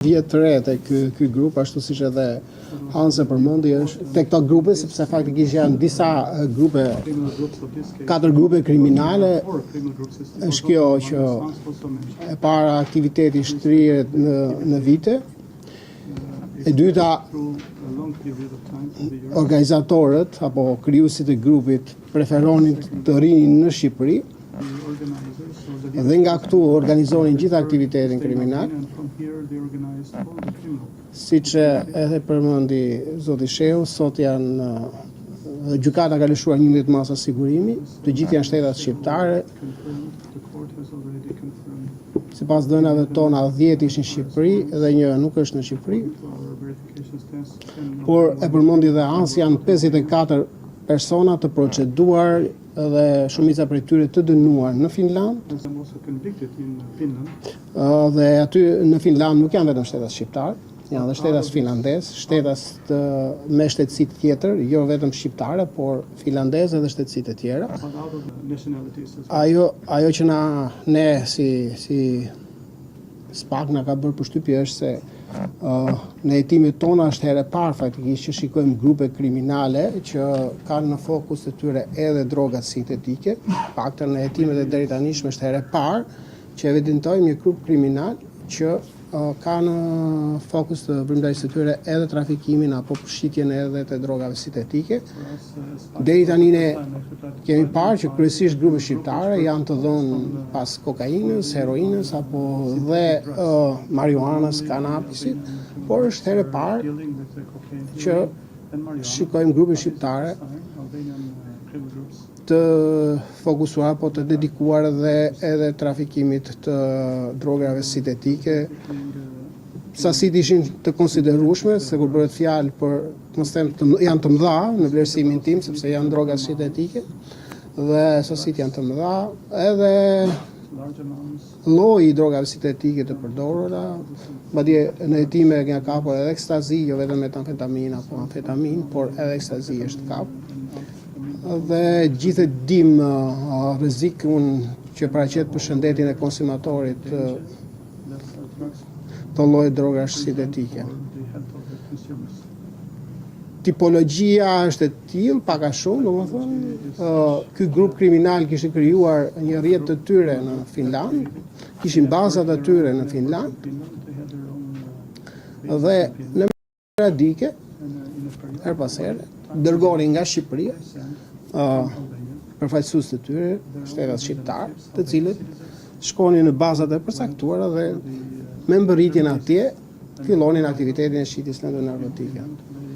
Vjet të re te ky grup, ashtu siç edhe Hanse përmendi, është tek këto grupe, sepse faktikisht janë disa grupe, 4 grupe kriminale. Është kjo që e para aktiviteti shtrihet në vite. E dyta, organizatorët apo krijuesit e grupit preferonin të rinin në Shqipëri dhe nga këtu organizonin gjithë aktivitetin kriminal. Siç edhe përmendi zoti Shehu, sot janë gjykata ka lëshuar 11 masa sigurimi, të gjithë janë shtetat shqiptare. Sipas dhënave tona 10 ishin në Shqipëri dhe një nuk është në Shqipëri. Por e përmendi dhe Hans, janë 54 persona të proceduar dhe shumica prej tyre të dënuar në Finland. Dhe aty në Finland nuk janë vetëm shtetas shqiptar, janë dhe shtetas finlandez, shtetas me shtetësi tjetër, jo vetëm shqiptare, por finlandeze dhe shtetësi të tjera. Ajo që ne si SPAK na ka bërë përshtypje është se në hetimet tona është herë e parë faktikisht që shikojmë grupe kriminale që kanë në fokus të tyre edhe drogat sintetike. Paktën në hetimet e deri tanishme është herë e parë që evidentojmë një grup kriminal që ka në fokus të brendajsë të tyre edhe trafikimin apo përshqitjen edhe të drogave sintetike. Deri tani ne kemi parë që kryesisht grupe shqiptare janë të dhënë pas kokainës, heroinës apo dhe marijuanës, kanabisit, por është herë e parë që shikojmë grupe shqiptare të fokusuar apo të dedikuar edhe trafikimit të drogave sintetike. Sasitë ishin të konsiderueshme, se kur bëhet fjalë për, mos them, janë të mëdha në vlerësimin tim, sepse janë droga sintetike dhe sasitë janë të mëdha, edhe lloji i drogave sintetike të përdorura, madje në hetime nga kapur edhe ekstazi, jo vetëm metamfetamin apo amfetamin, por edhe ekstazi është kapur. Dhe gjithë dim rrezikun që paraqet për shëndetin e konsumatorit të llojit drogash sintetike. Tipologjia është e tillë, pak a shumë, domethënë, ky grup kriminal kishte krijuar një rrjet të tyre në Finland, kishin bazat e tyre në Finland, dhe në radike, her pas here, dërgonin nga Shqipëria përfaqësues të tyre, shtetas shqiptar, të cilët shkonin në bazat e përcaktuara dhe me mbërritjen atje fillonin aktivitetin e shitjes në narkotike.